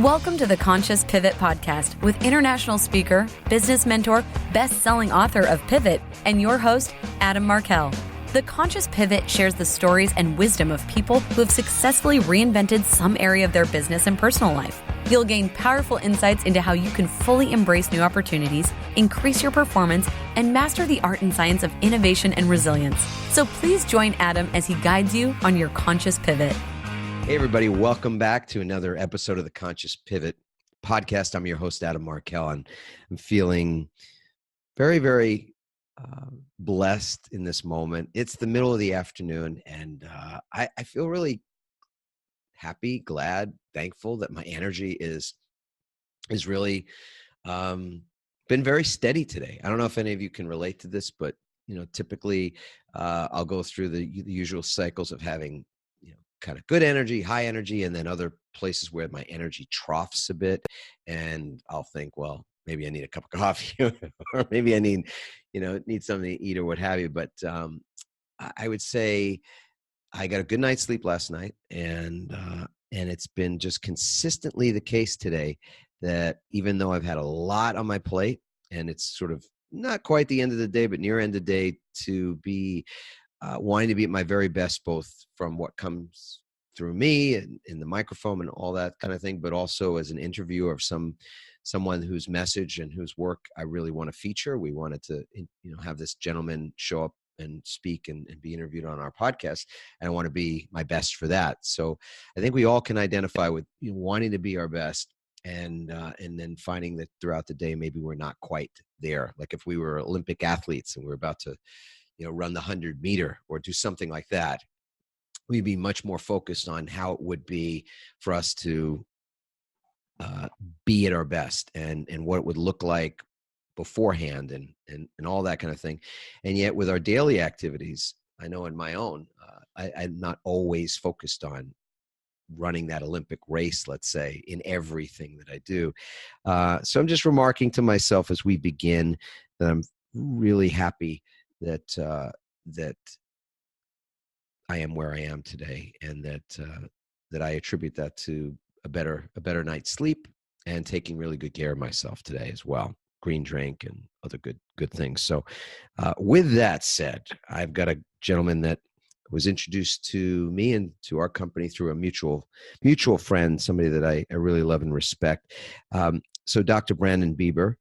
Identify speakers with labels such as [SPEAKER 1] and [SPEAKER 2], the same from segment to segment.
[SPEAKER 1] Welcome to the Conscious Pivot Podcast with international speaker, business mentor, best-selling author of Pivot, and your host, Adam Markel. The Conscious Pivot shares the stories and wisdom of people who have successfully reinvented some area of their business and personal life. You'll gain powerful insights into how you can fully embrace new opportunities, increase your performance, and master the art and science of innovation and resilience. So please join Adam as he guides you on your conscious pivot.
[SPEAKER 2] Hey, everybody. Welcome back to another episode of the Conscious Pivot podcast. I'm your host, Adam Markel, and I'm feeling very, very blessed in this moment. It's the middle of the afternoon, and I feel really happy, glad, thankful that my energy is really been very steady today. I don't know if any of you can relate to this, but typically I'll go through the usual cycles of having kind of good energy, high energy, and then other places where my energy troughs a bit, and I'll think, well, maybe I need a cup of coffee, or maybe I need something to eat or what have you. But I would say I got a good night's sleep last night, and it's been just consistently the case today that even though I've had a lot on my plate, and it's sort of not quite the end of the day, but near end of the day, to be wanting to be at my very best, both from what comes through me and in the microphone and all that kind of thing, but also as an interviewer of someone whose message and whose work I really want to feature. We wanted to have this gentleman show up and speak and be interviewed on our podcast, and I want to be my best for that. So I think we all can identify with wanting to be our best, and then finding that throughout the day maybe we're not quite there. Like if we were Olympic athletes and we're about to run the 100-meter or do something like that, we'd be much more focused on how it would be for us to be at our best and what it would look like beforehand and all that kind of thing. And yet with our daily activities, I know in my own, I'm not always focused on running that Olympic race, let's say, in everything that I do. So I'm just remarking to myself as we begin that I'm really happy that I am where I am today, and that I attribute that to a better night's sleep and taking really good care of myself today as well. Green drink and other good things. So with that said, I've got a gentleman that was introduced to me and to our company through a mutual friend, somebody that I really love and respect. So Dr. Brandon Beaber.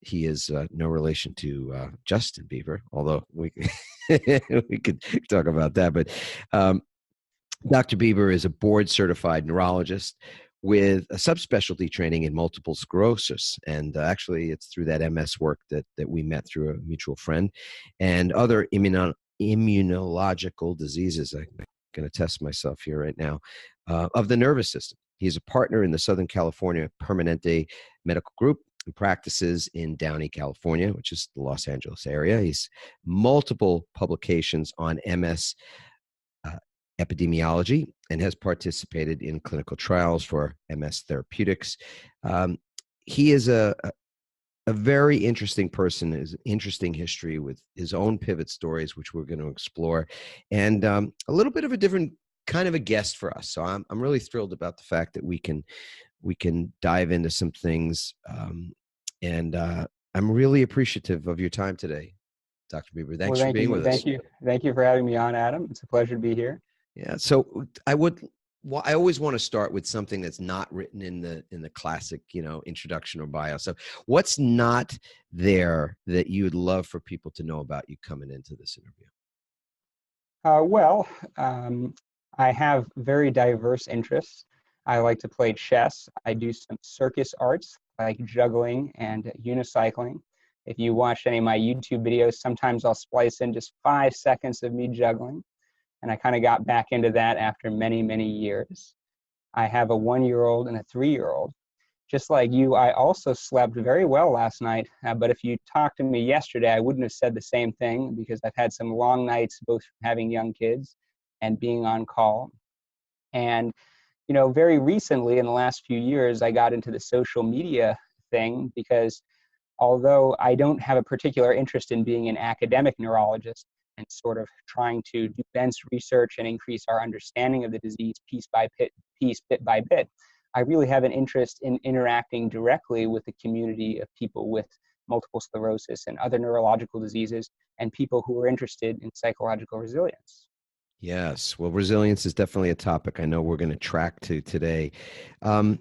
[SPEAKER 2] He is no relation to Justin Beaber, although we could talk about that. But Dr. Beaber is a board-certified neurologist with a subspecialty training in multiple sclerosis. And actually, it's through that MS work that we met through a mutual friend, and other immunological diseases. I'm going to test myself here right now, of the nervous system. He's a partner in the Southern California Permanente Medical Group, and practices in Downey, California, which is the Los Angeles area. He's multiple publications on MS epidemiology and has participated in clinical trials for MS therapeutics. He is a very interesting person, has an interesting history with his own pivot stories, which we're going to explore, and a little bit of a different kind of a guest for us. So I'm really thrilled about the fact that we can dive into some things. And I'm really appreciative of your time today, Dr. Beaber. Thanks for being with us.
[SPEAKER 3] Thank you for having me on, Adam. It's a pleasure to be here.
[SPEAKER 2] Yeah. So I always want to start with something that's not written in the classic, introduction or bio. So what's not there that you would love for people to know about you coming into this interview?
[SPEAKER 3] I have very diverse interests. I like to play chess. I do some circus arts, like juggling and unicycling. If you watch any of my YouTube videos, sometimes I'll splice in just 5 seconds of me juggling. And I kind of got back into that after many, many years. I have a 1-year-old and a 3-year-old. Just like you, I also slept very well last night. But if you talked to me yesterday, I wouldn't have said the same thing, because I've had some long nights, both having young kids and being on call. And very recently, in the last few years, I got into the social media thing, because although I don't have a particular interest in being an academic neurologist and sort of trying to do dense research and increase our understanding of the disease piece by piece, bit by bit, I really have an interest in interacting directly with the community of people with multiple sclerosis and other neurological diseases, and people who are interested in psychological resilience.
[SPEAKER 2] Yes. Well, resilience is definitely a topic I know we're going to track to today. Um,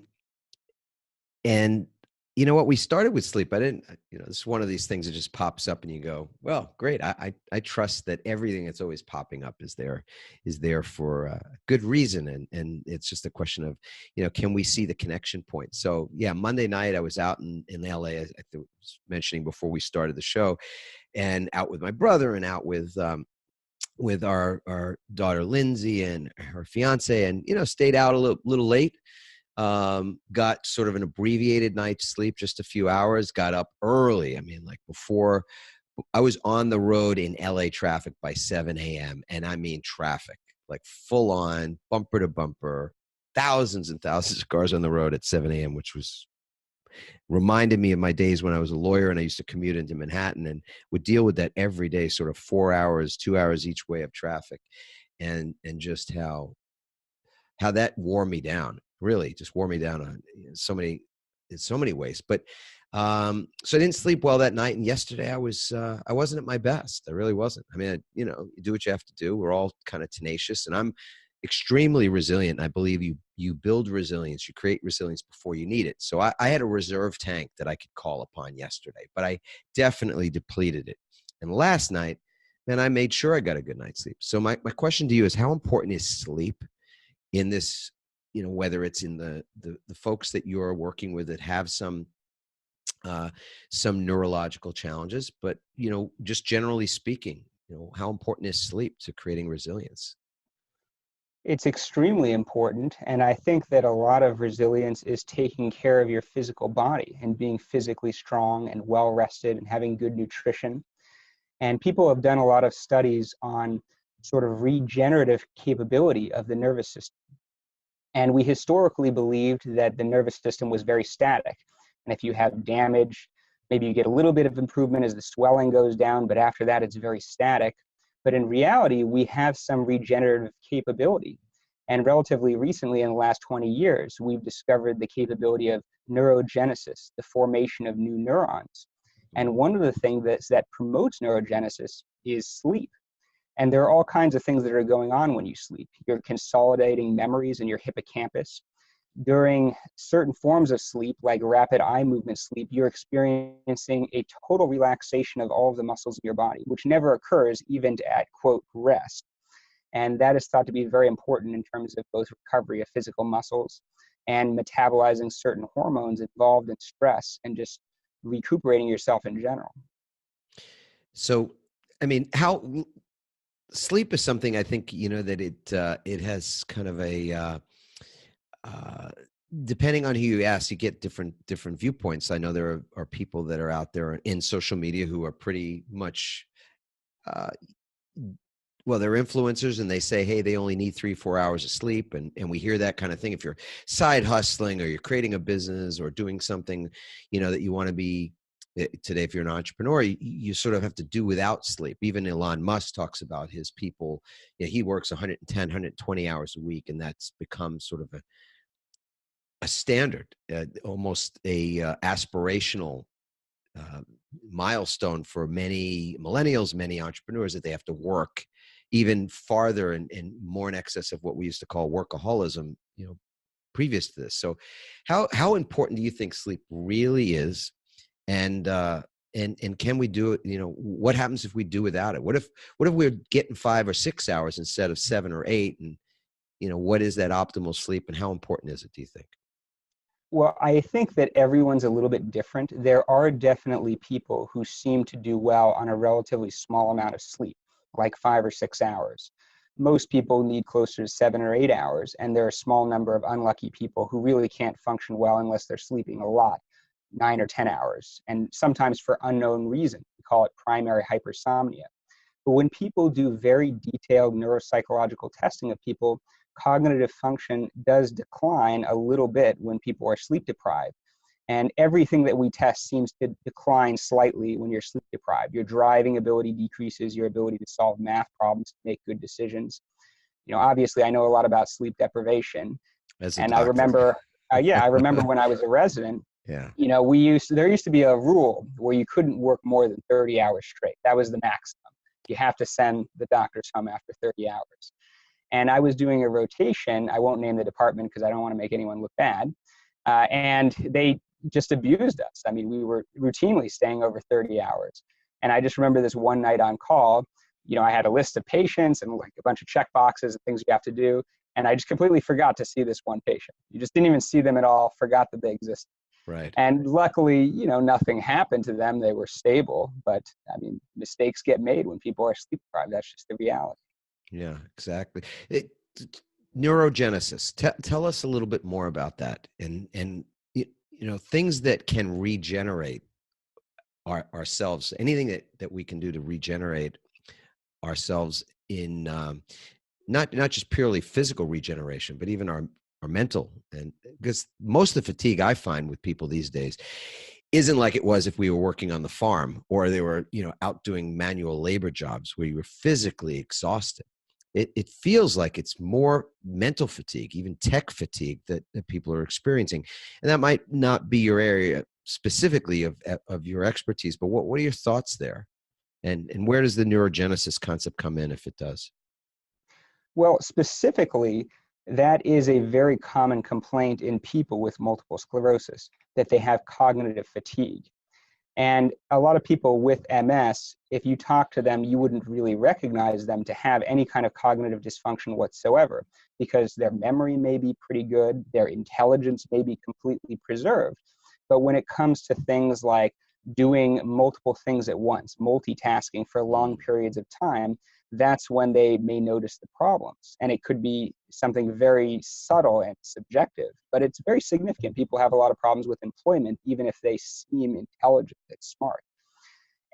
[SPEAKER 2] and you know what? We started with sleep. I didn't, it's one of these things that just pops up and you go, well, great. I trust that everything that's always popping up is there for a good reason. And it's just a question of, can we see the connection point? So yeah, Monday night I was out in LA, I was mentioning before we started the show, and out with my brother and out with our daughter Lindsay and her fiance, and stayed out a little late. Got sort of an abbreviated night's sleep, just a few hours. Got up early. I mean, like before, I was on the road in LA traffic by 7 a.m. And I mean traffic, like full on, bumper to bumper, thousands and thousands of cars on the road at 7 a.m., which was reminded me of my days when I was a lawyer and I used to commute into Manhattan and would deal with that every day, sort of 4 hours, 2 hours each way of traffic, and just how that wore me down, really just wore me down in so many ways. But so I didn't sleep well that night. And yesterday I wasn't at my best. I really wasn't. I mean, you do what you have to do. We're all kind of tenacious, and I'm extremely resilient. I believe you build resilience, you create resilience before you need it. So I had a reserve tank that I could call upon yesterday, but I definitely depleted it. And last night, man, I made sure I got a good night's sleep. So my question to you is, how important is sleep in this, whether it's in the folks that you're working with that have some neurological challenges, but, just generally speaking, how important is sleep to creating resilience?
[SPEAKER 3] It's extremely important. And I think that a lot of resilience is taking care of your physical body and being physically strong and well rested and having good nutrition. And people have done a lot of studies on sort of regenerative capability of the nervous system. And we historically believed that the nervous system was very static. And if you have damage, maybe you get a little bit of improvement as the swelling goes down, but after that, it's very static. But in reality, we have some regenerative capability. And relatively recently, in the last 20 years, we've discovered the capability of neurogenesis, the formation of new neurons. And one of the things that promotes neurogenesis is sleep. And there are all kinds of things that are going on when you sleep. You're consolidating memories in your hippocampus. During certain forms of sleep, like rapid eye movement sleep, you're experiencing a total relaxation of all of the muscles in your body, which never occurs even at, quote, rest. And that is thought to be very important in terms of both recovery of physical muscles and metabolizing certain hormones involved in stress and just recuperating yourself in general.
[SPEAKER 2] So, I mean, how sleep is something I think, that it has kind of a, depending on who you ask, you get different viewpoints. I know there are people that are out there in social media who are pretty much, they're influencers, and they say, hey, they only need 3-4 hours of sleep. And we hear that kind of thing. If you're side hustling or you're creating a business or doing something, that you want to be today, if you're an entrepreneur, you sort of have to do without sleep. Even Elon Musk talks about his people. He works 110, 120 hours a week, and that's become sort of a standard, almost a aspirational milestone for many millennials, many entrepreneurs, that they have to work even farther and more in excess of what we used to call workaholism, previous to this. So how important do you think sleep really is? And can we do it? What happens if we do without it? What if we're getting 5 or 6 hours instead of 7 or 8? And, what is that optimal sleep, and how important is it, do you think?
[SPEAKER 3] Well, I think that everyone's a little bit different. There are definitely people who seem to do well on a relatively small amount of sleep, like 5 or 6 hours. Most people need closer to 7 or 8 hours, and there are a small number of unlucky people who really can't function well unless they're sleeping a lot, 9 or 10 hours, and sometimes for unknown reason. We call it primary hypersomnia. But when people do very detailed neuropsychological testing of people, cognitive function does decline a little bit when people are sleep deprived. And everything that we test seems to decline slightly when you're sleep deprived. Your driving ability decreases, your ability to solve math problems, to make good decisions. Obviously I know a lot about sleep deprivation.
[SPEAKER 2] As a
[SPEAKER 3] and
[SPEAKER 2] doctor.
[SPEAKER 3] I remember Yeah, I remember when I was a resident,
[SPEAKER 2] Yeah.
[SPEAKER 3] there used to be a rule where you couldn't work more than 30 hours straight. That was the maximum. You have to send the doctors home after 30 hours. And I was doing a rotation. I won't name the department because I don't want to make anyone look bad. And they just abused us. I mean, we were routinely staying over 30 hours. And I just remember this one night on call, I had a list of patients and like a bunch of check boxes and things you have to do. And I just completely forgot to see this one patient. You just didn't even see them at all, forgot that they existed.
[SPEAKER 2] Right.
[SPEAKER 3] And luckily, nothing happened to them. They were stable. But I mean, mistakes get made when people are sleep deprived. That's just the reality.
[SPEAKER 2] Yeah, exactly. Neurogenesis. Tell us a little bit more about that, and things that can regenerate ourselves. Anything that we can do to regenerate ourselves in not just purely physical regeneration, but even our mental. And because most of the fatigue I find with people these days isn't like it was if we were working on the farm or they were out doing manual labor jobs where you were physically exhausted. It feels like it's more mental fatigue, even tech fatigue that people are experiencing. And that might not be your area specifically of your expertise, but what are your thoughts there? And where does the neurogenesis concept come in if it does?
[SPEAKER 3] Well, specifically, that is a very common complaint in people with multiple sclerosis, that they have cognitive fatigue. And a lot of people with MS, if you talk to them, you wouldn't really recognize them to have any kind of cognitive dysfunction whatsoever, because their memory may be pretty good, their intelligence may be completely preserved. But when it comes to things like doing multiple things at once, multitasking for long periods of time, that's when they may notice the problems. And it could be something very subtle and subjective, but it's very significant. People have a lot of problems with employment, even if they seem intelligent and smart.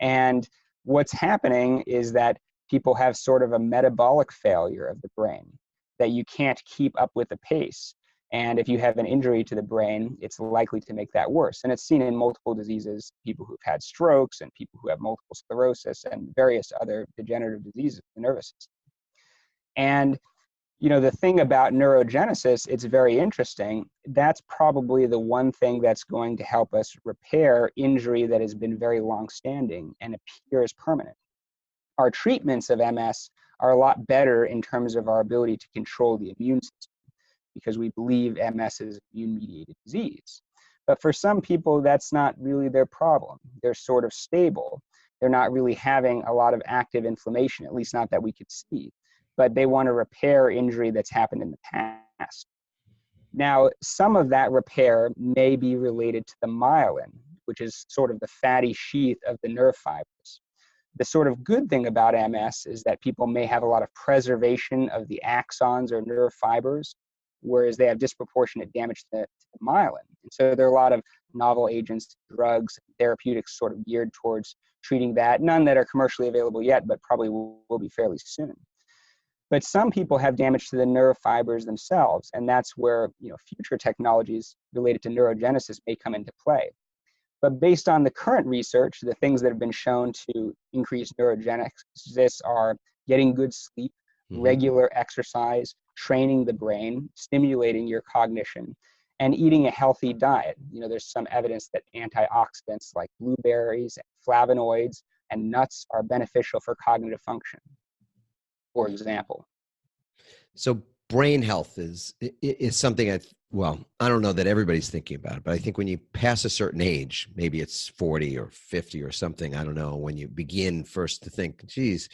[SPEAKER 3] And what's happening is that people have sort of a metabolic failure of the brain, that you can't keep up with the pace. And if you have an injury to the brain, it's likely to make that worse. And it's seen in multiple diseases, people who've had strokes and people who have multiple sclerosis and various other degenerative diseases of the nervous system. And, the thing about neurogenesis, it's very interesting. That's probably the one thing that's going to help us repair injury that has been very long-standing and appears permanent. Our treatments of MS are a lot better in terms of our ability to control the immune system, because we believe MS is immune-mediated disease. But for some people, that's not really their problem. They're sort of stable. They're not really having a lot of active inflammation, at least not that we could see. But they want to repair injury that's happened in the past. Now, some of that repair may be related to the myelin, which is sort of the fatty sheath of the nerve fibers. The sort of good thing about MS is that people may have a lot of preservation of the axons or nerve fibers, whereas they have disproportionate damage to the myelin. And so there are a lot of novel agents, drugs, therapeutics sort of geared towards treating that. None that are commercially available yet, but probably will be fairly soon. But some people have damage to the nerve fibers themselves, and that's where future technologies related to neurogenesis may come into play. But based on the current research, the things that have been shown to increase neurogenesis are getting good sleep, regular exercise, training the brain, stimulating your cognition, and eating a healthy diet. There's some evidence that antioxidants like blueberries, flavonoids, and nuts are beneficial for cognitive function, for example.
[SPEAKER 2] So brain health is something I don't know that everybody's thinking about it, but I think when you pass a certain age, maybe it's 40 or 50 or something, I don't know, when you begin first to think, geez,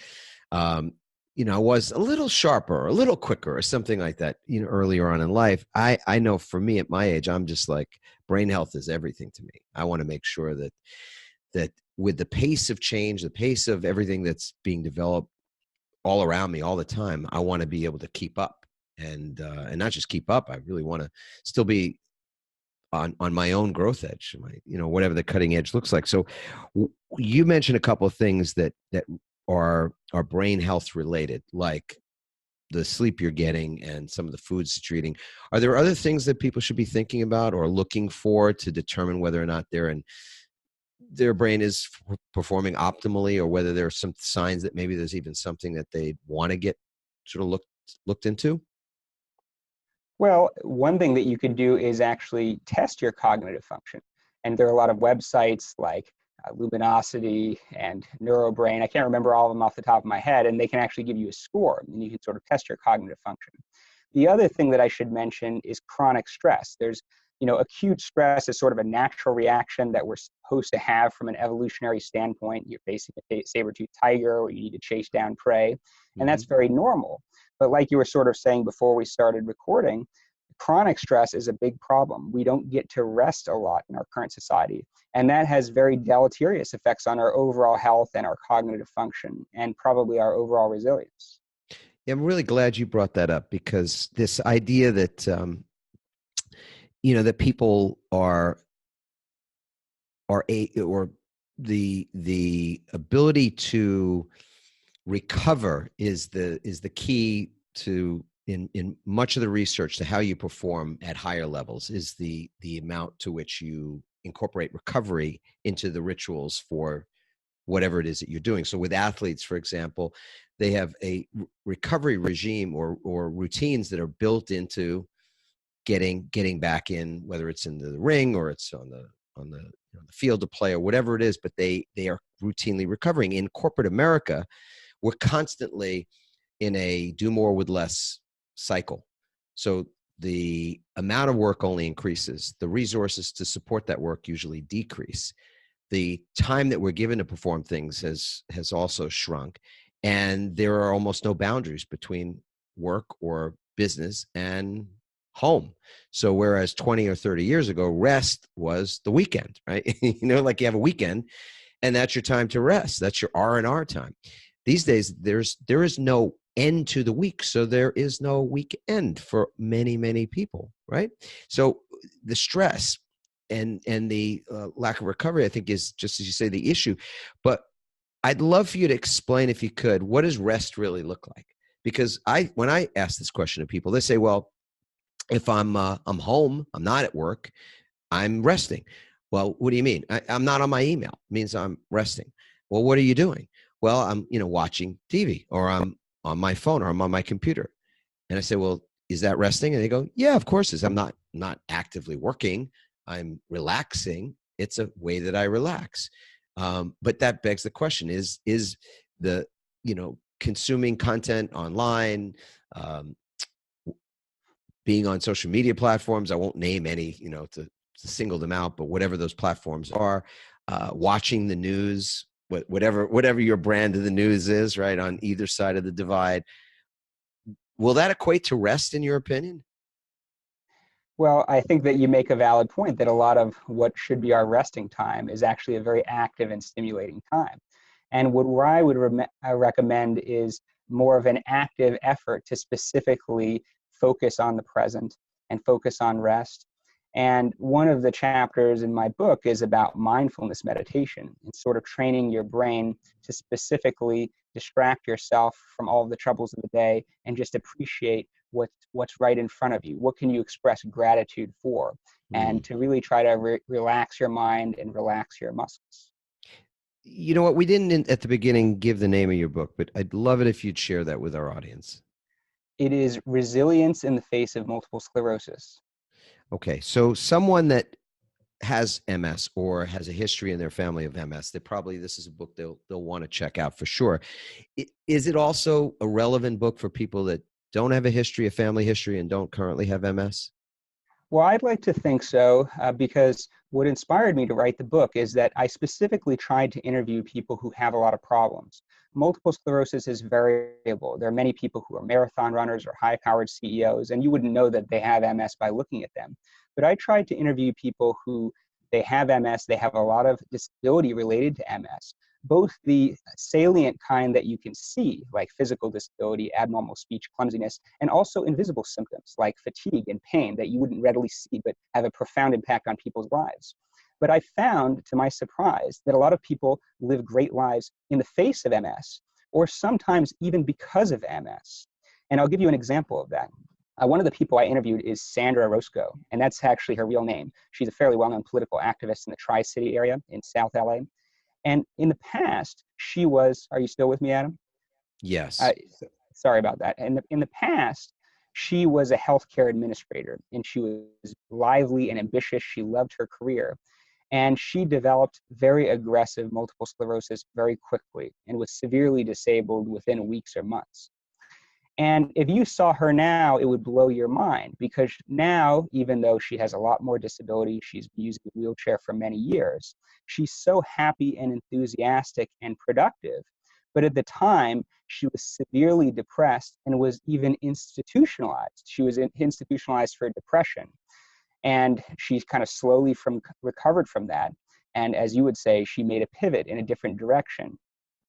[SPEAKER 2] I was a little sharper, a little quicker or something like that, earlier on in life. I know for me at my age, I'm just like, brain health is everything to me. I want to make sure that with the pace of change, the pace of everything that's being developed all around me all the time, I want to be able to keep up and not just keep up. I really want to still be on my own growth edge, whatever the cutting edge looks like. So you mentioned a couple of things that are brain health related, like the sleep you're getting and some of the foods that you're eating. Are there other things that people should be thinking about or looking for to determine whether or not their brain is performing optimally, or whether there are some signs that maybe there's even something that they want to get sort of looked into?
[SPEAKER 3] Well, one thing that you could do is actually test your cognitive function. And there are a lot of websites like Luminosity and Neurobrain. I can't remember all of them off the top of my head, and they can actually give you a score, and you can sort of test your cognitive function. The other thing that I should mention is chronic stress. There's, acute stress is sort of a natural reaction that we're supposed to have from an evolutionary standpoint. You're facing a saber-toothed tiger, or you need to chase down prey, and that's very normal. But like you were sort of saying before we started recording, chronic stress is a big problem. We don't get to rest a lot in our current society, and that has very deleterious effects on our overall health and our cognitive function, and probably our overall resilience.
[SPEAKER 2] I'm really glad you brought that up, because this idea that that people or the ability to recover is the key to in much of the research to how you perform at higher levels, is the amount to which you incorporate recovery into the rituals for whatever it is that you're doing. So with athletes, for example, they have a recovery regime or routines that are built into getting back in, whether it's in the ring or it's on the the field of play or whatever it is, but they are routinely recovering. In corporate America, we're constantly in a do more with less cycle. So the amount of work only increases. The resources to support that work usually decrease. The time that we're given to perform things has also shrunk. And there are almost no boundaries between work or business and home. So whereas 20 or 30 years ago, rest was the weekend, right? Like you have a weekend and that's your time to rest. That's your R&R time. These days, there is no end to the week. So there is no weekend for many, many people, right? So the stress and the lack of recovery, I think, is, just as you say, the issue. But I'd love for you to explain, if you could, what does rest really look like? Because when I ask this question to people, they say, well, if I'm home, I'm not at work, I'm resting. Well, what do you mean? I'm not on my email. It means I'm resting. Well, what are you doing? Well, I'm watching TV, or I'm on my phone, or I'm on my computer. And I say, well, is that resting? And they go, yeah, of course it is. I'm not actively working. I'm relaxing. It's a way that I relax. But that begs the question: is the consuming content online, being on social media platforms, I won't name any, to single them out, but whatever those platforms are, watching the news, whatever your brand of the news is, right, on either side of the divide, will that equate to rest, in your opinion?
[SPEAKER 3] Well, I think that you make a valid point that a lot of what should be our resting time is actually a very active and stimulating time. And what I would recommend is more of an active effort to specifically focus on the present and focus on rest. And one of the chapters in my book is about mindfulness meditation. It's sort of training your brain to specifically distract yourself from all of the troubles of the day and just appreciate what's right in front of you. What can you express gratitude for? And to really try to relax your mind and relax your muscles.
[SPEAKER 2] You know what? We didn't at the beginning give the name of your book, but I'd love it if you'd share that with our audience.
[SPEAKER 3] It is Resilience in the Face of Multiple Sclerosis. Okay,
[SPEAKER 2] so someone that has MS or has a history in their family of MS, this is a book they'll want to check out for sure. Is it also a relevant book for people that don't have a family history and don't currently have MS?
[SPEAKER 3] Well, I'd like to think so, because what inspired me to write the book is that I specifically tried to interview people who have a lot of problems. Multiple sclerosis is variable. There are many people who are marathon runners or high-powered CEOs, and you wouldn't know that they have MS by looking at them. But I tried to interview people who they have MS, they have a lot of disability related to MS, both the salient kind that you can see, like physical disability, abnormal speech, clumsiness, and also invisible symptoms like fatigue and pain that you wouldn't readily see but have a profound impact on people's lives. But I found, to my surprise, that a lot of people live great lives in the face of MS, or sometimes even because of MS. And I'll give you an example of that. One of the people I interviewed is Sandra Roscoe, and that's actually her real name. She's a fairly well-known political activist in the Tri-City area in South LA. And in the past, she was, are you still with me, Adam?
[SPEAKER 2] Yes.
[SPEAKER 3] Sorry about that. In the past, she was a healthcare administrator, and she was lively and ambitious. She loved her career. And she developed very aggressive multiple sclerosis very quickly and was severely disabled within weeks or months. And if you saw her now, it would blow your mind, because now, even though she has a lot more disability, she's been using a wheelchair for many years, she's so happy and enthusiastic and productive. But at the time, she was severely depressed and was even institutionalized. She was institutionalized for depression. And she's kind of slowly recovered from that. And as you would say, she made a pivot in a different direction.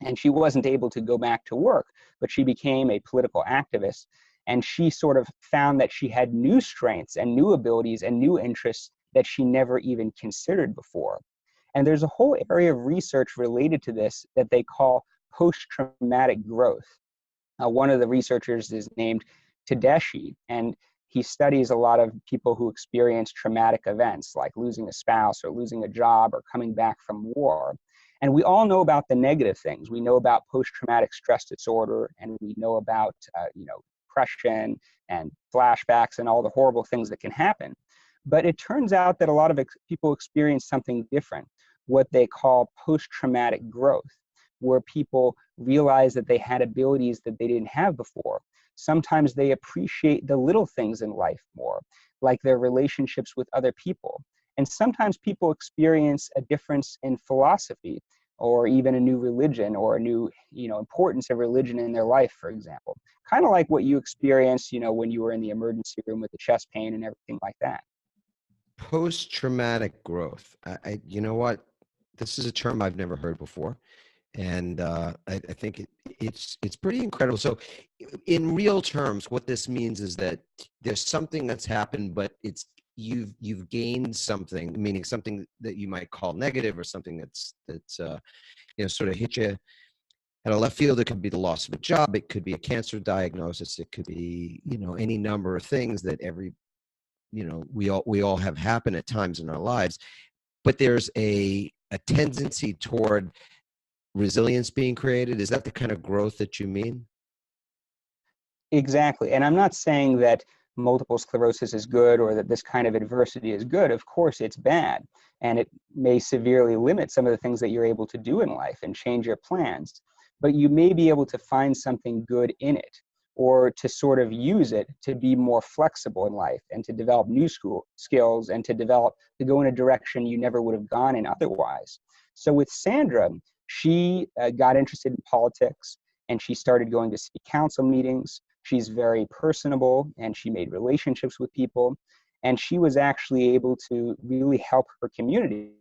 [SPEAKER 3] And she wasn't able to go back to work, but she became a political activist. And she sort of found that she had new strengths and new abilities and new interests that she never even considered before. And there's a whole area of research related to this that they call post-traumatic growth. One of the researchers is named Tedeschi, and he studies a lot of people who experience traumatic events like losing a spouse or losing a job or coming back from war. And we all know about the negative things. We know about post-traumatic stress disorder, and we know about depression and flashbacks and all the horrible things that can happen. But it turns out that a lot of people experience something different, what they call post-traumatic growth, where people realize that they had abilities that they didn't have before. Sometimes they appreciate the little things in life more, like their relationships with other people. And sometimes people experience a difference in philosophy, or even a new religion, or a new, importance of religion in their life, for example. Kind of like what you experienced, when you were in the emergency room with the chest pain and everything like that.
[SPEAKER 2] Post-traumatic growth. You know what? This is a term I've never heard before. And I think it's pretty incredible. So in real terms, what this means is that there's something that's happened, but you've gained something, meaning something that you might call negative, or something that's sort of hit you at a left field. It could be the loss of a job. It could be a cancer diagnosis. It could be, any number of things that we all have happen at times in our lives. But there's a tendency toward resilience being created. Is that the kind of growth that you mean?
[SPEAKER 3] Exactly. And I'm not saying that multiple sclerosis is good, or that this kind of adversity is good. Of course, it's bad. And it may severely limit some of the things that you're able to do in life and change your plans. But you may be able to find something good in it, or to sort of use it to be more flexible in life and to develop new skills and to go in a direction you never would have gone in otherwise. So with Sandra, she got interested in politics, and she started going to city council meetings. She's very personable, and she made relationships with people, and she was actually able to really help her community.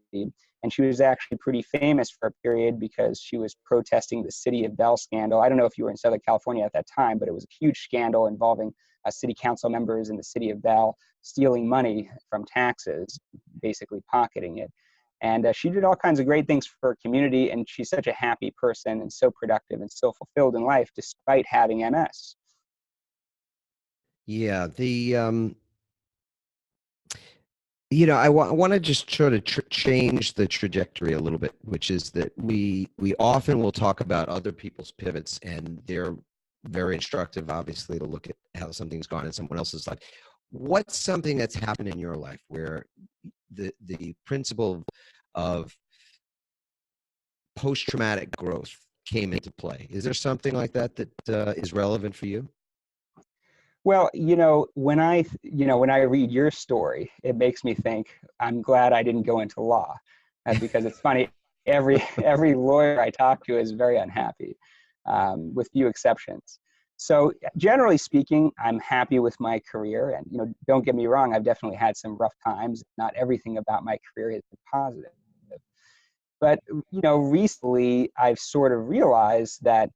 [SPEAKER 3] And she was actually pretty famous for a period because she was protesting the City of Bell scandal. I don't know if you were in Southern California at that time, but it was a huge scandal involving city council members in the City of Bell stealing money from taxes, basically pocketing it. And she did all kinds of great things for her community, and she's such a happy person and so productive and so fulfilled in life despite having MS.
[SPEAKER 2] Yeah, I want to just sort of change the trajectory a little bit, which is that we often will talk about other people's pivots, and they're very instructive, obviously, to look at how something's gone in someone else's life. What's something that's happened in your life where the principle of post-traumatic growth came into play? Is there something like that is relevant for you?
[SPEAKER 3] Well, when I read your story, it makes me think, I'm glad I didn't go into law, because it's funny, every lawyer I talk to is very unhappy, with few exceptions. So generally speaking, I'm happy with my career, and don't get me wrong, I've definitely had some rough times. Not everything about my career has been positive. But recently I've sort of realized that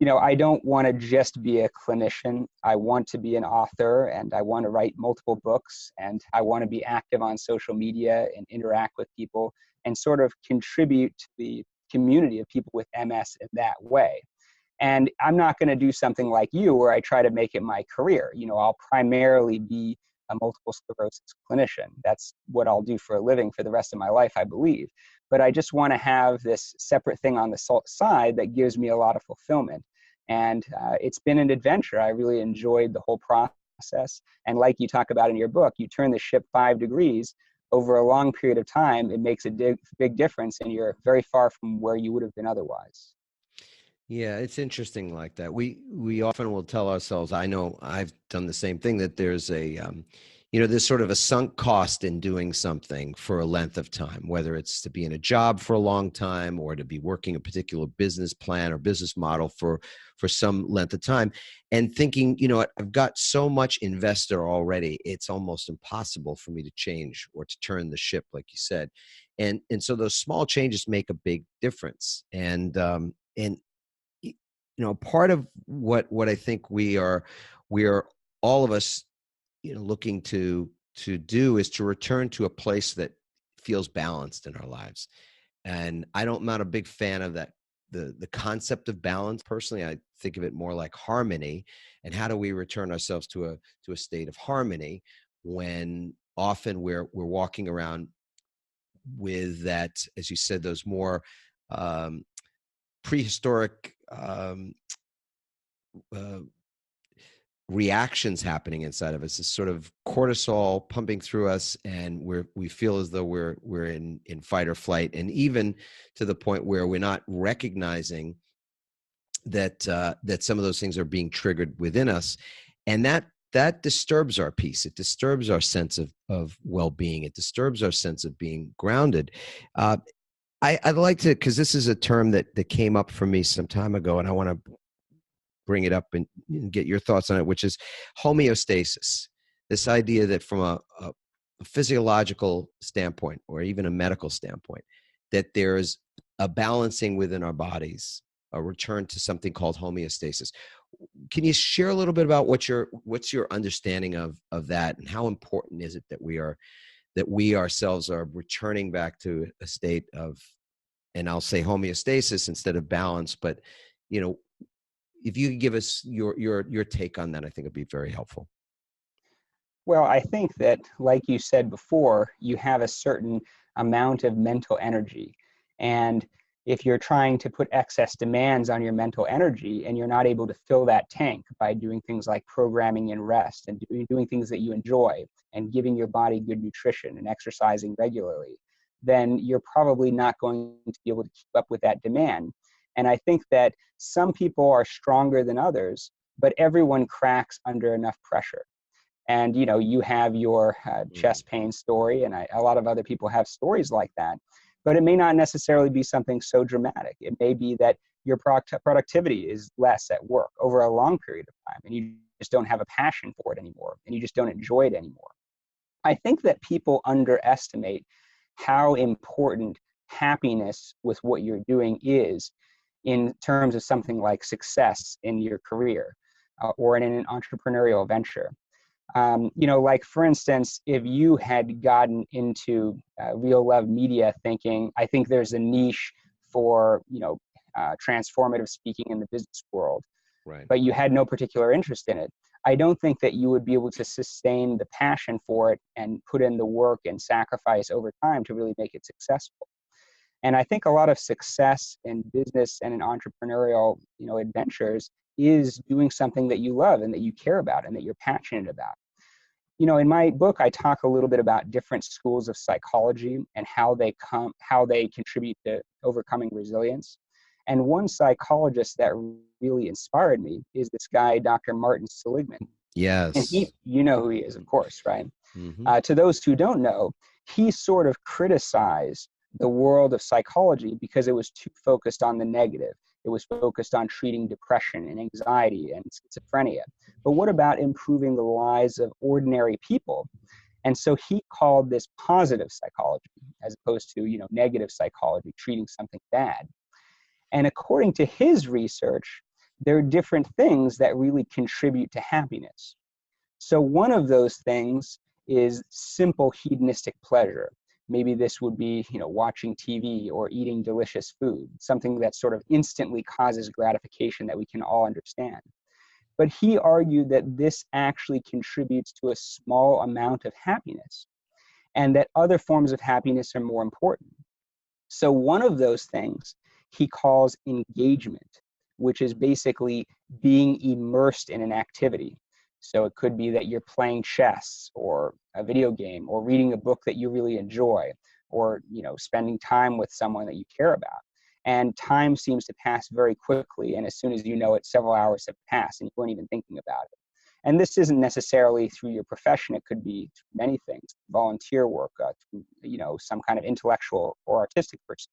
[SPEAKER 3] I don't want to just be a clinician. I want to be an author, and I want to write multiple books, and I want to be active on social media and interact with people and sort of contribute to the community of people with MS in that way. And I'm not going to do something like you where I try to make it my career. I'll primarily be a multiple sclerosis clinician. That's what I'll do for a living for the rest of my life, I believe. But I just want to have this separate thing on the side that gives me a lot of fulfillment. And it's been an adventure. I really enjoyed the whole process process. And like you talk about in your book, you turn the ship 5 degrees over a long period of time. It makes a big difference, and you're very far from where you would have been otherwise.
[SPEAKER 2] Yeah, it's interesting like that. We often will tell ourselves, I know I've done the same thing, that there's there's sort of a sunk cost in doing something for a length of time, whether it's to be in a job for a long time or to be working a particular business plan or business model for some length of time, and thinking, I've got so much invested already, it's almost impossible for me to change or to turn the ship, like you said. And so those small changes make a big difference. And part of what I think we are all of us, looking to do is to return to a place that feels balanced in our lives. And I'm not a big fan of that, the concept of balance. Personally, I think of it more like harmony. And how do we return ourselves to a state of harmony when often we're walking around with that, as you said, those more prehistoric reactions happening inside of us, this sort of cortisol pumping through us, and we feel as though we're in fight or flight, and even to the point where we're not recognizing that some of those things are being triggered within us, and that disturbs our peace. It disturbs our sense of well-being. It disturbs our sense of being grounded. I'd like to, because this is a term that came up for me some time ago, and I want to bring it up and get your thoughts on it, which is homeostasis. This idea that from a physiological standpoint, or even a medical standpoint, that there's a balancing within our bodies, a return to something called homeostasis. Can you share a little bit about what's your understanding of that, and how important is it that we ourselves are returning back to a state of, and I'll say homeostasis instead of balance, but if you could give us your take on that, I think it'd be very helpful.
[SPEAKER 3] Well, I think that, like you said before, you have a certain amount of mental energy. And if you're trying to put excess demands on your mental energy and you're not able to fill that tank by doing things like programming and rest and doing things that you enjoy and giving your body good nutrition and exercising regularly, then you're probably not going to be able to keep up with that demand. And I think that some people are stronger than others, but everyone cracks under enough pressure. And, you have your chest pain story, and a lot of other people have stories like that. But it may not necessarily be something so dramatic. It may be that your productivity is less at work over a long period of time, and you just don't have a passion for it anymore, and you just don't enjoy it anymore. I think that people underestimate how important happiness with what you're doing is in terms of something like success in your career or in an entrepreneurial venture. Like, for instance, if you had gotten into real love media thinking, I think there's a niche for, transformative speaking in the business world,
[SPEAKER 2] right,
[SPEAKER 3] but you had no particular interest in it, I don't think that you would be able to sustain the passion for it and put in the work and sacrifice over time to really make it successful. And I think a lot of success in business and in entrepreneurial, adventures is doing something that you love and that you care about and that you're passionate about. In my book, I talk a little bit about different schools of psychology and how they contribute to overcoming resilience. And one psychologist that really inspired me is this guy, Dr. Martin Seligman.
[SPEAKER 2] Yes.
[SPEAKER 3] And you know who he is, of course, right?
[SPEAKER 2] Mm-hmm.
[SPEAKER 3] To those who don't know, he sort of criticized the world of psychology because it was too focused on the negative. It was focused on treating depression and anxiety and schizophrenia. But what about improving the lives of ordinary people? And so he called this positive psychology as opposed to, negative psychology, treating something bad. And according to his research, there are different things that really contribute to happiness. So one of those things is simple hedonistic pleasure. Maybe this would be, watching TV or eating delicious food, something that sort of instantly causes gratification that we can all understand. But he argued that this actually contributes to a small amount of happiness, and that other forms of happiness are more important. So one of those things he calls engagement, which is basically being immersed in an activity. So it could be that you're playing chess or a video game or reading a book that you really enjoy, or, spending time with someone that you care about. And time seems to pass very quickly. And as soon as you know it, several hours have passed and you weren't even thinking about it. And this isn't necessarily through your profession. It could be many things: volunteer work, some kind of intellectual or artistic pursuit.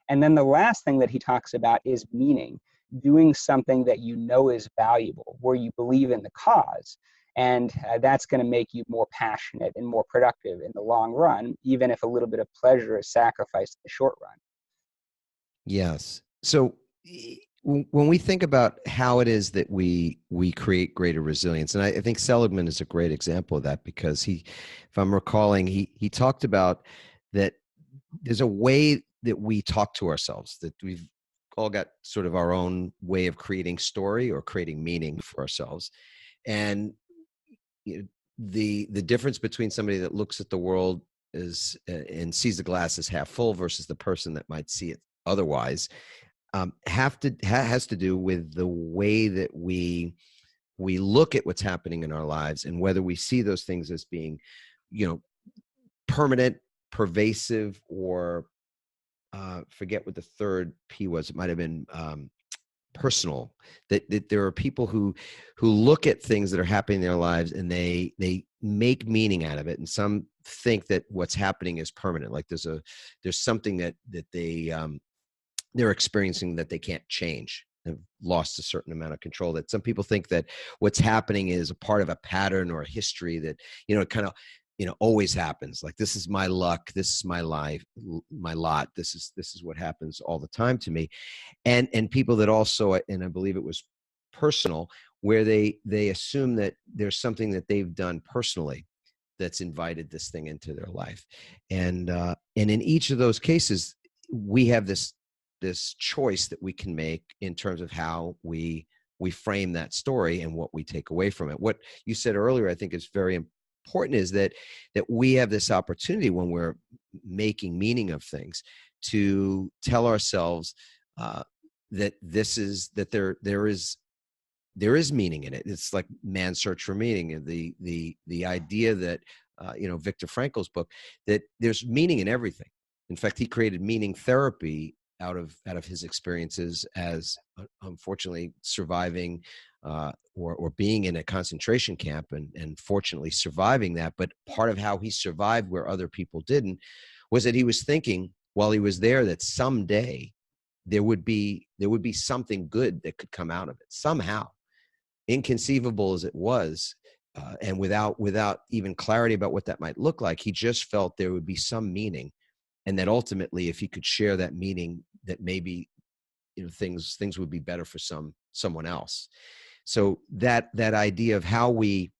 [SPEAKER 3] And then the last thing that he talks about is meaning, doing something that you know is valuable, where you believe in the cause. And that's going to make you more passionate and more productive in the long run, even if a little bit of pleasure is sacrificed in the short run.
[SPEAKER 2] Yes. So when we think about how it is that we create greater resilience, and I think Seligman is a great example of that, because if I'm recalling, he talked about that there's a way that we talk to ourselves, that we've all got sort of our own way of creating story or creating meaning for ourselves. And the difference between somebody that looks at the world and sees the glass as half full versus the person that might see it otherwise, has to do with the way that we look at what's happening in our lives, and whether we see those things as being, permanent, pervasive, or forget what the third P was. It might have been personal. That there are people who look at things that are happening in their lives and they make meaning out of it, and some think that what's happening is permanent. Like there's something that they're experiencing that they can't change. Have lost a certain amount of control. That some people think that what's happening is a part of a pattern or a history that, it kind of, always happens. Like, this is my luck. This is my life, my lot. This is what happens all the time to me. And people that also, and I believe it was personal, where they assume that there's something that they've done personally that's invited this thing into their life. And in each of those cases, we have this choice that we can make in terms of how we frame that story and what we take away from it. What you said earlier, I think, is very important, is that we have this opportunity when we're making meaning of things to tell ourselves that there is meaning in it. It's like man's search for meaning. The idea that Viktor Frankl's book, that there's meaning in everything. In fact, he created meaning therapy out of his experiences as unfortunately surviving or being in a concentration camp, and fortunately surviving that. But part of how he survived where other people didn't was that he was thinking while he was there that someday there would be something good that could come out of it somehow, inconceivable as it was. And without even clarity about what that might look like, he just felt there would be some meaning, and that ultimately, if he could share that meaning, that maybe things would be better for someone else. So that idea of how we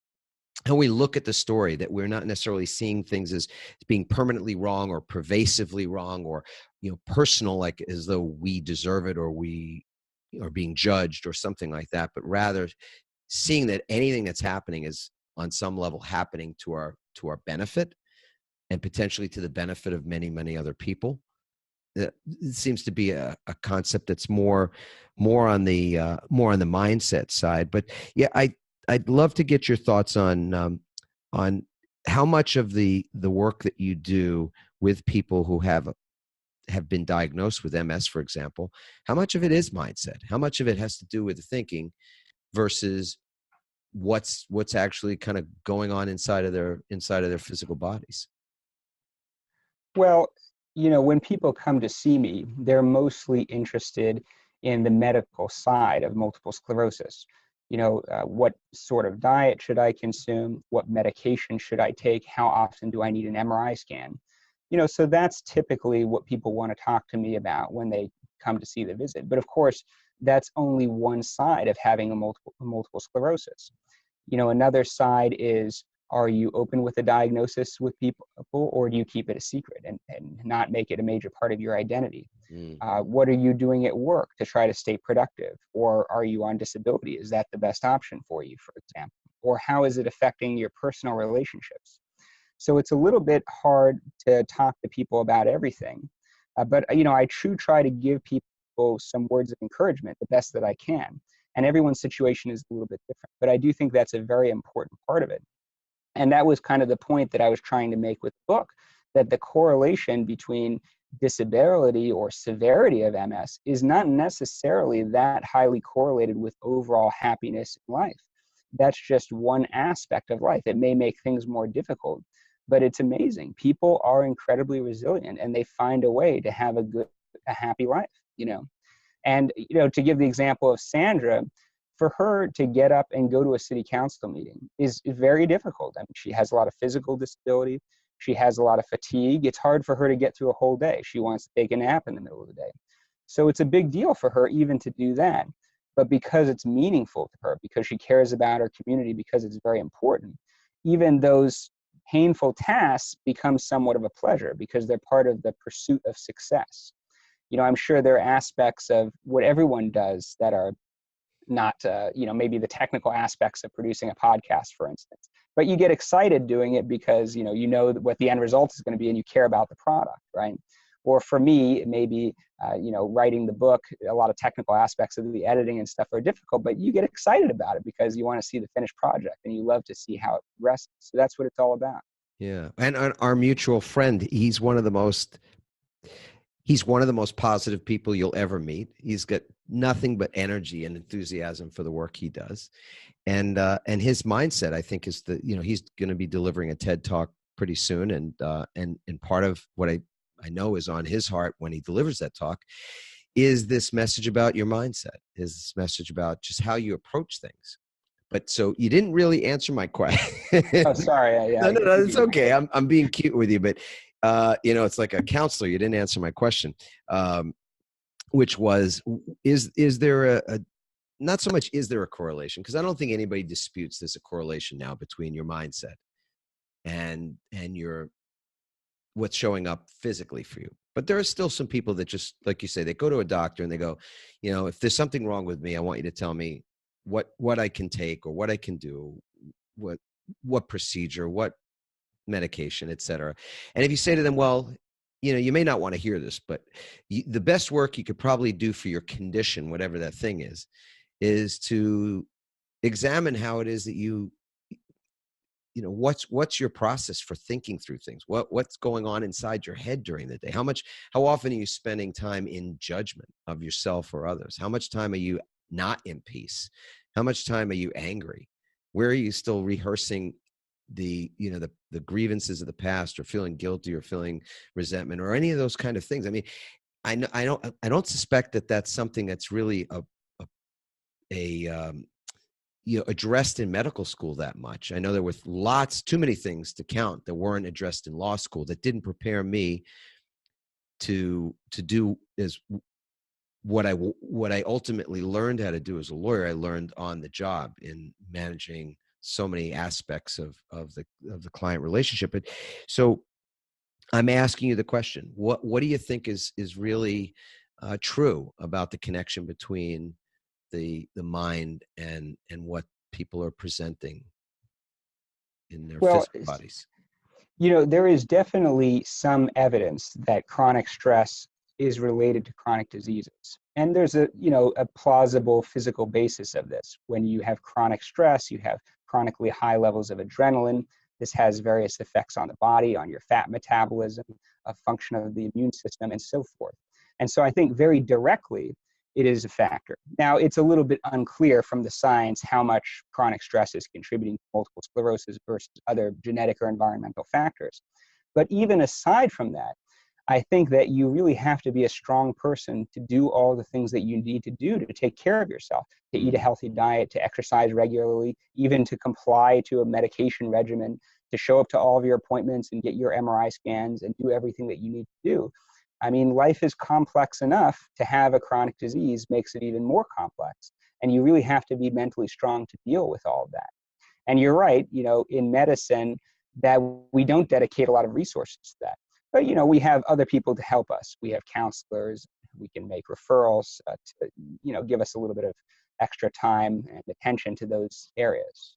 [SPEAKER 2] look at the story, that we're not necessarily seeing things as being permanently wrong or pervasively wrong, or personal, like as though we deserve it or we are being judged or something like that, but rather seeing that anything that's happening is on some level happening to our benefit, and potentially to the benefit of many, many other people. It seems to be a concept that's more on the mindset side. But yeah, I'd love to get your thoughts on how much of the work that you do with people who have been diagnosed with MS, for example, how much of it is mindset? How much of it has to do with the thinking versus what's actually kind of going on inside of their physical bodies?
[SPEAKER 3] Well, when people come to see me, they're mostly interested in the medical side of multiple sclerosis. What sort of diet should I consume? What medication should I take? How often do I need an MRI scan? So that's typically what people want to talk to me about when they come to see the visit. But of course, that's only one side of having a multiple sclerosis. Another side is, are you open with a diagnosis with people, or do you keep it a secret and not make it a major part of your identity? What are you doing at work to try to stay productive? Or are you on disability? Is that the best option for you, for example? Or how is it affecting your personal relationships? So it's a little bit hard to talk to people about everything. But I try to give people some words of encouragement the best that I can. And everyone's situation is a little bit different. But I do think that's a very important part of it. And that was kind of the point that I was trying to make with the book, that the correlation between disability or severity of MS is not necessarily that highly correlated with overall happiness in life. That's just one aspect of life. It may make things more difficult, but it's amazing. People are incredibly resilient and they find a way to have a happy life, you know. And, you know, to give the example of Sandra, for her to get up and go to a city council meeting is very difficult. I mean, she has a lot of physical disability. She has a lot of fatigue. It's hard for her to get through a whole day. She wants to take a nap in the middle of the day. So it's a big deal for her even to do that. But because it's meaningful to her, because she cares about her community, because it's very important, even those painful tasks become somewhat of a pleasure because they're part of the pursuit of success. You know, I'm sure there are aspects of what everyone does that are not, you know, maybe the technical aspects of producing a podcast, for instance. But you get excited doing it because, you know what the end result is going to be and you care about the product, right? Or for me, maybe, you know, writing the book, a lot of technical aspects of the editing and stuff are difficult, but you get excited about it because you want to see the finished project and you love to see how it progresses. So that's what it's all about.
[SPEAKER 2] Yeah. And our mutual friend, he's one of the most positive people you'll ever meet. He's got nothing but energy and enthusiasm for the work he does. And his mindset, I think, is that, you know, he's going to be delivering a TED Talk pretty soon. And part of what I know is on his heart when he delivers that talk is this message about your mindset, is this message about just how you approach things. But so you didn't really answer my question.
[SPEAKER 3] Oh, sorry.
[SPEAKER 2] No, it's okay. I'm being cute with you, but you know, it's like a counselor. You didn't answer my question, which was, is there a not so much is there a correlation, because I don't think anybody disputes there's a correlation now between your mindset and your what's showing up physically for you. But there are still some people that just, like you say, they go to a doctor and they go, you know, if there's something wrong with me, I want you to tell me what I can take or what I can do, what procedure, what medication, et cetera. And if you say to them, well, you know, you may not want to hear this, but the best work you could probably do for your condition, whatever that thing is to examine how it is that you know, what's your process for thinking through things? What's going on inside your head during the day? How often are you spending time in judgment of yourself or others? How much time are you not in peace? How much time are you angry? Where are you still rehearsing the grievances of the past, or feeling guilty, or feeling resentment, or any of those kind of things? I mean, I don't suspect that that's something that's really addressed in medical school that much. I know there was too many things to count that weren't addressed in law school, that didn't prepare me to do as what I ultimately learned how to do as a lawyer. I learned on the job in managing so many aspects of the client relationship. But so I'm asking you the question: what do you think is really true about the connection between the mind and what people are presenting in their physical bodies?
[SPEAKER 3] You know, there is definitely some evidence that chronic stress is related to chronic diseases. And there's a plausible physical basis of this. When you have chronic stress, you have chronically high levels of adrenaline. This has various effects on the body, on your fat metabolism, a function of the immune system, and so forth. And so I think very directly, it is a factor. Now, it's a little bit unclear from the science how much chronic stress is contributing to multiple sclerosis versus other genetic or environmental factors. But even aside from that, I think that you really have to be a strong person to do all the things that you need to do to take care of yourself, to eat a healthy diet, to exercise regularly, even to comply to a medication regimen, to show up to all of your appointments and get your MRI scans and do everything that you need to do. I mean, life is complex enough. To have a chronic disease makes it even more complex. And you really have to be mentally strong to deal with all of that. And you're right, you know, in medicine, that we don't dedicate a lot of resources to that. But, you know, we have other people to help us. We have counselors. We can make referrals to, you know, give us a little bit of extra time and attention to those areas.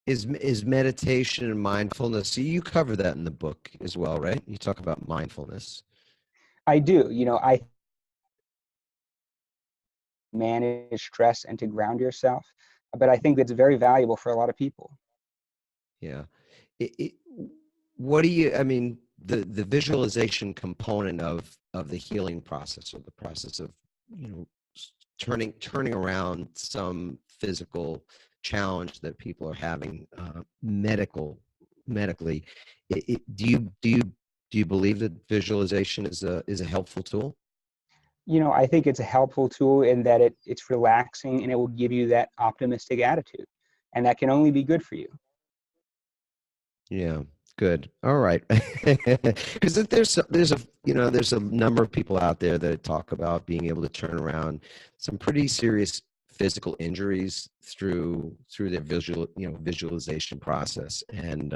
[SPEAKER 2] Is meditation and mindfulness, so you cover that in the book as well, right? You talk about mindfulness.
[SPEAKER 3] I do. You know, I manage stress and to ground yourself. But I think it's very valuable for a lot of people.
[SPEAKER 2] Yeah. It, what do you, I mean, the visualization component of the healing process, or the process of, you know, turning around some physical challenge that people are having, medically, do you believe that visualization is a helpful tool?
[SPEAKER 3] I think it's a helpful tool in that it's relaxing and it will give you that optimistic attitude. And that can only be good for you.
[SPEAKER 2] Yeah, good. All right. Because there's a number of people out there that talk about being able to turn around some pretty serious physical injuries through their visualization process. And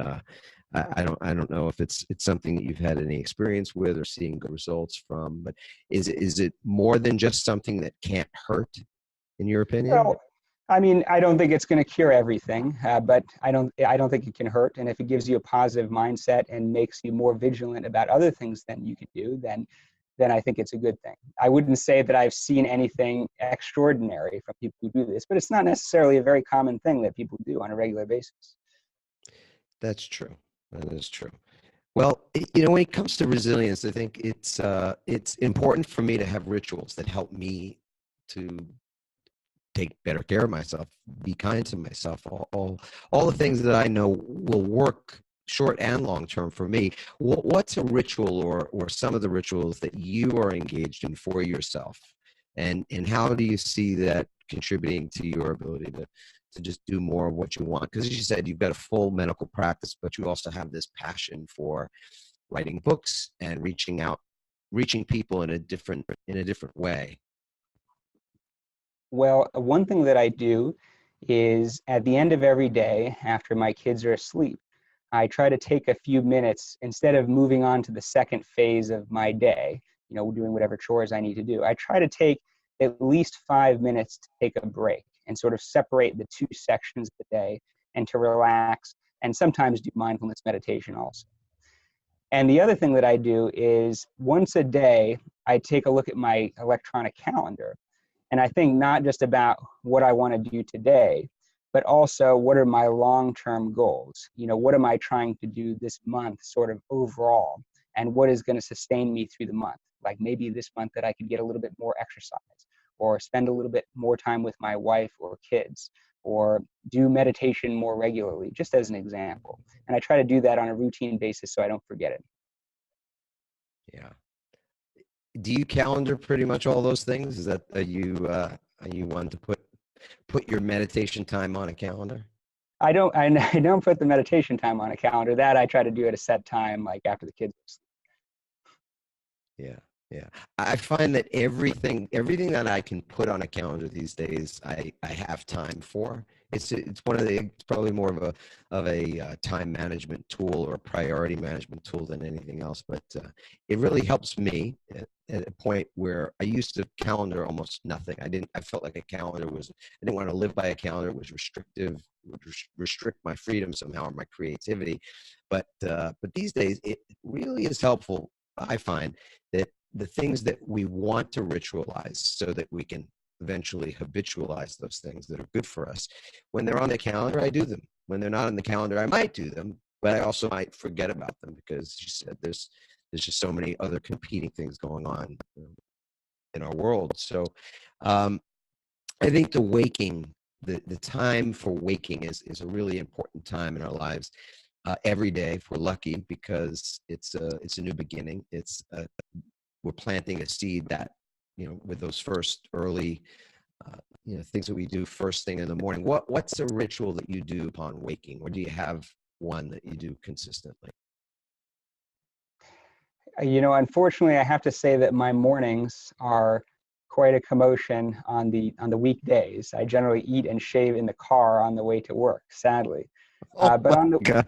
[SPEAKER 2] I don't know if it's something that you've had any experience with or seeing good results from, but is it more than just something that can't hurt, in your opinion?
[SPEAKER 3] Well, I mean, I don't think it's going to cure everything, but I don't think it can hurt. And if it gives you a positive mindset and makes you more vigilant about other things than you can do, then I think it's a good thing. I wouldn't say that I've seen anything extraordinary from people who do this, but it's not necessarily a very common thing that people do on a regular basis.
[SPEAKER 2] That's true. That is true. Well, when it comes to resilience, I think it's important for me to have rituals that help me to take better care of myself, be kind to myself, all the things that I know will work short and long term for me. What's a ritual, or some of the rituals that you are engaged in for yourself, and how do you see that contributing to your ability to just do more of what you want? Because as you said, you've got a full medical practice, but you also have this passion for writing books and reaching people in a different way.
[SPEAKER 3] Well, one thing that I do is at the end of every day after my kids are asleep, I try to take a few minutes instead of moving on to the second phase of my day, doing whatever chores I need to do. I try to take at least 5 minutes to take a break and sort of separate the two sections of the day and to relax and sometimes do mindfulness meditation also. And the other thing that I do is once a day, I take a look at my electronic calendar. And I think not just about what I want to do today, but also what are my long-term goals? What am I trying to do this month sort of overall? And what is going to sustain me through the month? Like maybe this month that I could get a little bit more exercise, or spend a little bit more time with my wife or kids, or do meditation more regularly, just as an example. And I try to do that on a routine basis so I don't forget it.
[SPEAKER 2] Yeah. Do you calendar pretty much all those things? Is that are you one to put your meditation time on a calendar?
[SPEAKER 3] I don't put the meditation time on a calendar. That I try to do at a set time, like after the kids are asleep.
[SPEAKER 2] Yeah, yeah. I find that everything that I can put on a calendar these days, I have time for. It's probably more of a time management tool or a priority management tool than anything else. But it really helps me at a point where I used to calendar almost nothing. I felt like a calendar I didn't want to live by a calendar. It was restrictive, would restrict my freedom somehow, or my creativity. But these days, it really is helpful. I find that the things that we want to ritualize so that we can eventually habitualize those things that are good for us, when they're on the calendar, I do them. When they're not on the calendar, I might do them, but I also might forget about them because, you said, there's just so many other competing things going on in our world. So I think the time for waking is a really important time in our lives. Every day, if we're lucky, because it's a new beginning. We're planting a seed that, with those first early, things that we do first thing in the morning. What's a ritual that you do upon waking, or do you have one that you do consistently?
[SPEAKER 3] Unfortunately, I have to say that my mornings are quite a commotion on the weekdays. I generally eat and shave in the car on the way to work, sadly.
[SPEAKER 2] Oh
[SPEAKER 3] But
[SPEAKER 2] my
[SPEAKER 3] on the
[SPEAKER 2] God.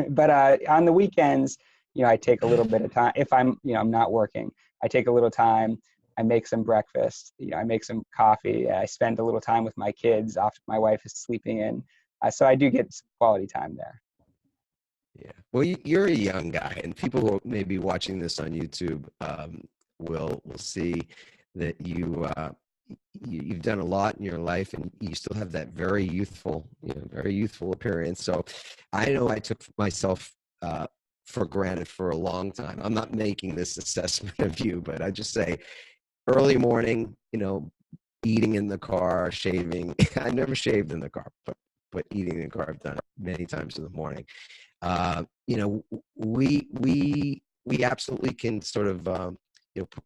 [SPEAKER 3] but on the weekends, I take a little bit of time. If I'm not working, I take a little time. I make some breakfast. I make some coffee. I spend a little time with my kids after my wife is sleeping in. So I do get some quality time there.
[SPEAKER 2] Yeah. Well, you're a young guy, and people who may be watching this on YouTube will see that you've done a lot in your life, and you still have that very youthful, very youthful appearance. So I know I took myself for granted for a long time. I'm not making this assessment of you, but I just say early morning, eating in the car, shaving. I never shaved in the car, but eating in the car, I've done it many times in the morning. We absolutely can sort of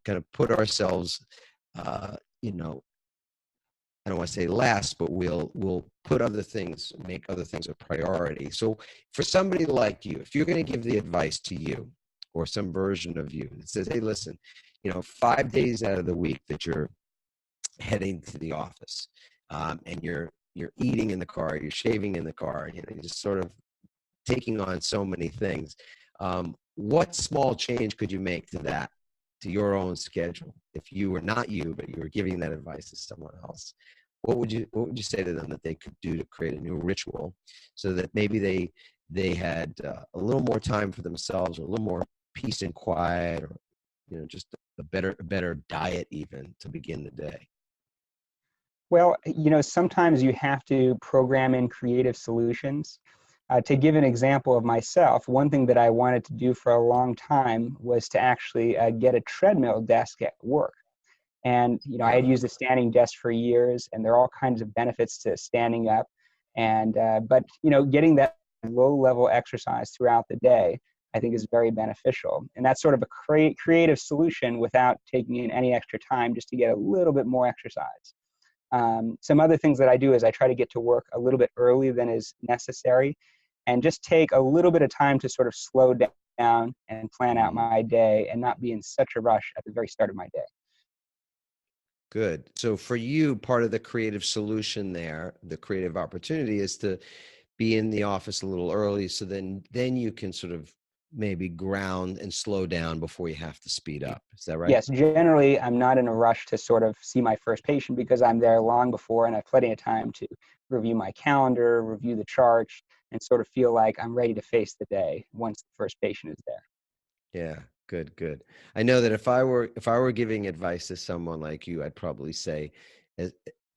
[SPEAKER 2] kind of put ourselves, I don't want to say last, but we'll put other things, make other things a priority. So for somebody like you, if you're going to give the advice to you or some version of you that says, hey, listen, 5 days out of the week that you're heading to the office, and you're eating in the car, you're shaving in the car, you're just sort of taking on so many things. What small change could you make to your own schedule? If you were not you, but you were giving that advice to someone else, what would you say to them that they could do to create a new ritual so that maybe they had a little more time for themselves, or a little more peace and quiet, or just a better diet even to begin the day?
[SPEAKER 3] Well, sometimes you have to program in creative solutions. To give an example of myself, one thing that I wanted to do for a long time was to actually get a treadmill desk at work. And, I had used a standing desk for years, and there are all kinds of benefits to standing up. But getting that low-level exercise throughout the day, I think, is very beneficial. And that's sort of a creative solution without taking in any extra time, just to get a little bit more exercise. Some other things that I do is I try to get to work a little bit earlier than is necessary, and just take a little bit of time to sort of slow down and plan out my day, and not be in such a rush at the very start of my day.
[SPEAKER 2] Good. So for you, part of the creative solution there, the creative opportunity, is to be in the office a little early, so then you can sort of maybe ground and slow down before you have to speed up. Is that right?
[SPEAKER 3] Yes, generally I'm not in a rush to sort of see my first patient, because I'm there long before and I have plenty of time to review my calendar, review the charts, and sort of feel like I'm ready to face the day once the first patient is there.
[SPEAKER 2] Yeah, good. I know that if I were giving advice to someone like you, I'd probably say,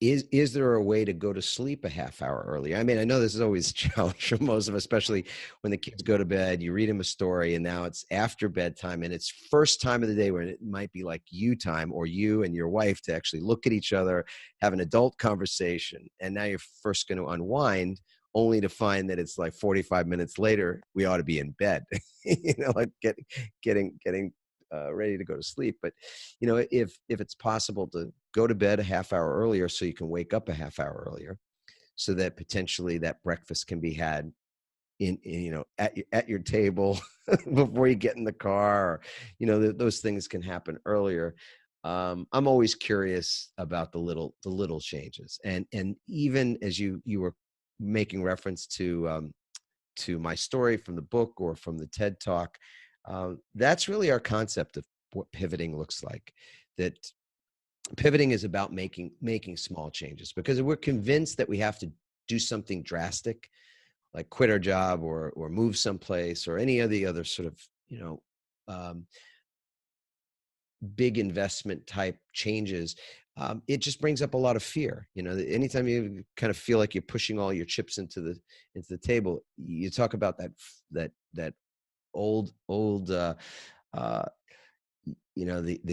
[SPEAKER 2] is there a way to go to sleep a half hour earlier? I mean, I know this is always a challenge for most of us, especially when the kids go to bed, you read them a story, and now it's after bedtime, and it's first time of the day where it might be like you time, or you and your wife, to actually look at each other, have an adult conversation, and now you're first going to unwind, only to find that it's like 45 minutes later, we ought to be in bed, like getting ready to go to sleep. But, if it's possible to go to bed a half hour earlier so you can wake up a half hour earlier, so that potentially that breakfast can be had at your table before you get in the car, or, those things can happen earlier. I'm always curious about the little changes. And even as you were making reference to my story from the book or from the TED Talk, that's really our concept of what pivoting looks like. That pivoting is about making small changes, because we're convinced that we have to do something drastic, like quit our job or move someplace, or any of the other sort of big investment type changes. It just brings up a lot of fear. Anytime you kind of feel like you're pushing all your chips into the table, you talk about that old the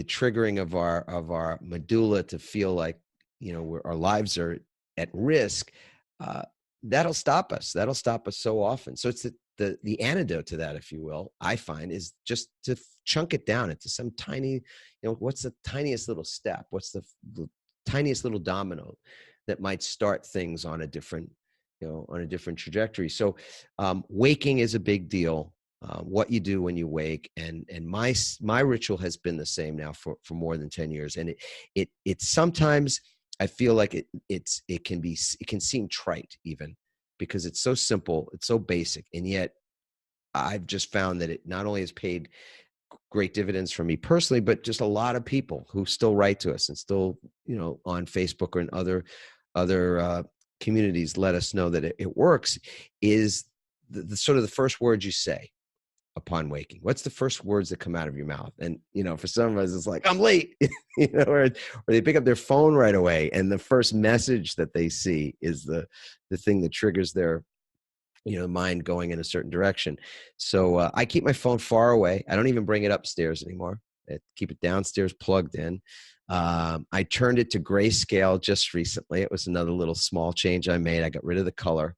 [SPEAKER 2] triggering of our medulla to feel like our lives are at risk. That'll stop us so often. So it's the antidote to that, if you will, I find, is just to chunk it down into some tiny, what's the tiniest little step? What's the tiniest little domino that might start things on a different trajectory? So waking is a big deal. What you do when you wake, and my ritual has been the same now for more than 10 years. And it sometimes, I feel like it can seem trite, even because it's so simple, it's so basic. And yet I've just found that it not only has paid great dividends for me personally, but just a lot of people who still write to us and still, on Facebook or in other communities, let us know that it works, is the sort of the first words you say. upon waking? What's the first words that come out of your mouth? And, for some of us, it's like, I'm late, or they pick up their phone right away. And the first message that they see is the thing that triggers their, mind going in a certain direction. So I keep my phone far away. I don't even bring it upstairs anymore. I keep it downstairs plugged in. I turned it to grayscale just recently. It was another little small change I made. I got rid of the color.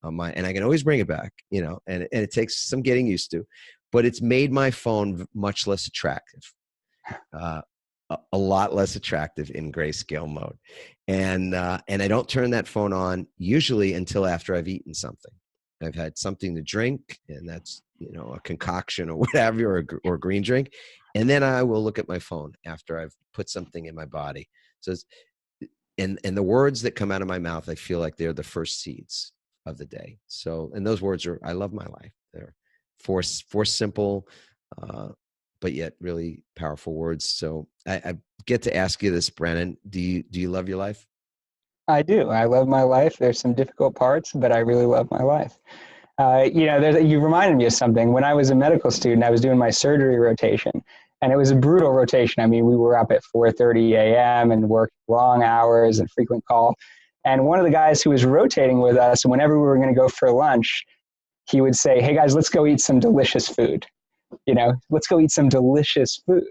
[SPEAKER 2] And I can always bring it back, and it takes some getting used to, but it's made my phone much less attractive, a lot less attractive in grayscale mode. And I don't turn that phone on usually until after I've eaten something. I've had something to drink, and that's, a concoction or whatever, or a green drink. And then I will look at my phone after I've put something in my body. So and the words that come out of my mouth, I feel like they're the first seeds of the day. So, and those words are, I love my life. They're four simple, but yet really powerful words. So I get to ask you this, Brandon, do you love your life?
[SPEAKER 3] I do. I love my life. There's some difficult parts, but I really love my life. You reminded me of something. When I was a medical student, I was doing my surgery rotation, and it was a brutal rotation. I mean, we were up at 4:30 a.m. and worked long hours and frequent call. And one of the guys who was rotating with us, whenever we were going to go for lunch, he would say, "Hey guys, let's go eat some delicious food. Let's go eat some delicious food."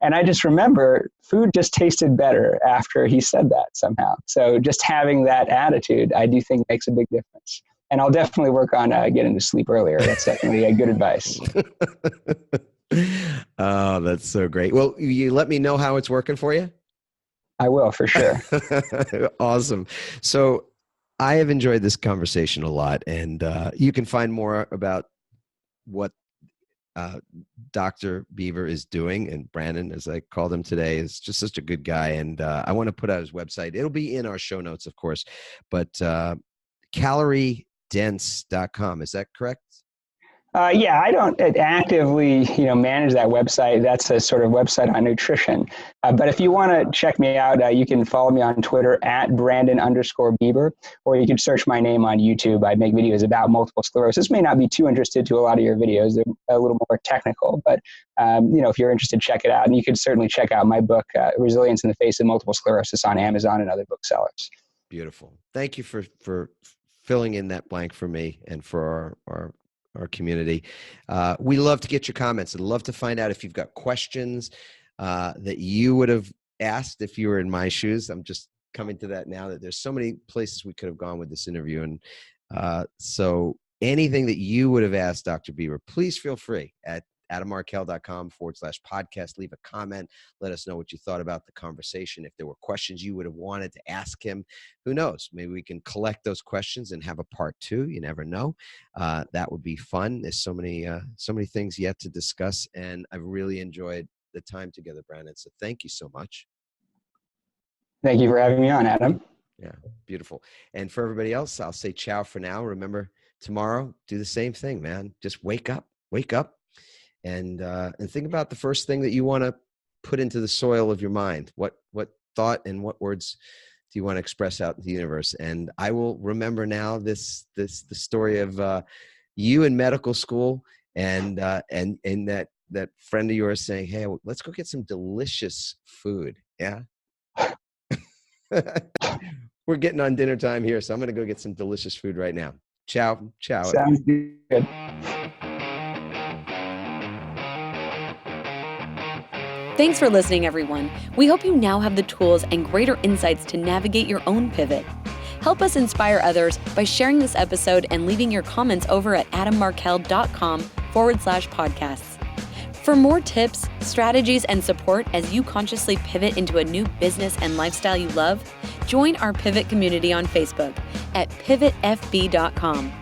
[SPEAKER 3] And I just remember food just tasted better after he said that somehow. So just having that attitude, I do think makes a big difference. And I'll definitely work on getting to sleep earlier. That's definitely good advice.
[SPEAKER 2] Oh, that's so great. Well, you let me know how it's working for you?
[SPEAKER 3] I will, for sure.
[SPEAKER 2] Awesome. So I have enjoyed this conversation a lot, and you can find more about what Dr. Beaber is doing, and Brandon, as I called him today, is just such a good guy. And I want to put out his website. It'll be in our show notes, of course, but caloriedense.com. Is that correct?
[SPEAKER 3] Yeah, I don't actively, manage that website. That's a sort of website on nutrition. But if you want to check me out, you can follow me on Twitter at Brandon_Beaber, or you can search my name on YouTube. I make videos about multiple sclerosis. May not be too interested to a lot of your videos. They're a little more technical, but if you're interested, check it out. And you can certainly check out my book, Resilience in the Face of Multiple Sclerosis, on Amazon and other booksellers.
[SPEAKER 2] Beautiful. Thank you for filling in that blank for me and for our community. We love to get your comments. I'd love to find out if you've got questions that you would have asked if you were in my shoes. I'm just coming to that now, that there's so many places we could have gone with this interview. And so anything that you would have asked Dr. Beaber, please feel free at adammarkel.com/podcast. Leave a comment. Let us know what you thought about the conversation. If there were questions you would have wanted to ask him, who knows? Maybe we can collect those questions and have a part 2. You never know. That would be fun. There's so many things yet to discuss, and I've really enjoyed the time together, Brandon. So thank you so much.
[SPEAKER 3] Thank you for having me on, Adam.
[SPEAKER 2] Yeah, beautiful. And for everybody else, I'll say ciao for now. Remember, tomorrow, do the same thing, man. Just wake up. And think about the first thing that you want to put into the soil of your mind. What thought and what words do you want to express out in the universe? And I will remember now the story of you in medical school and that friend of yours saying, "Hey, let's go get some delicious food." Yeah. We're getting on dinner time here, so I'm going to go get some delicious food right now. Ciao.
[SPEAKER 3] Sounds good.
[SPEAKER 1] Thanks for listening, everyone. We hope you now have the tools and greater insights to navigate your own pivot. Help us inspire others by sharing this episode and leaving your comments over at adammarkel.com/podcasts. For more tips, strategies, and support as you consciously pivot into a new business and lifestyle you love, join our Pivot community on Facebook at pivotfb.com.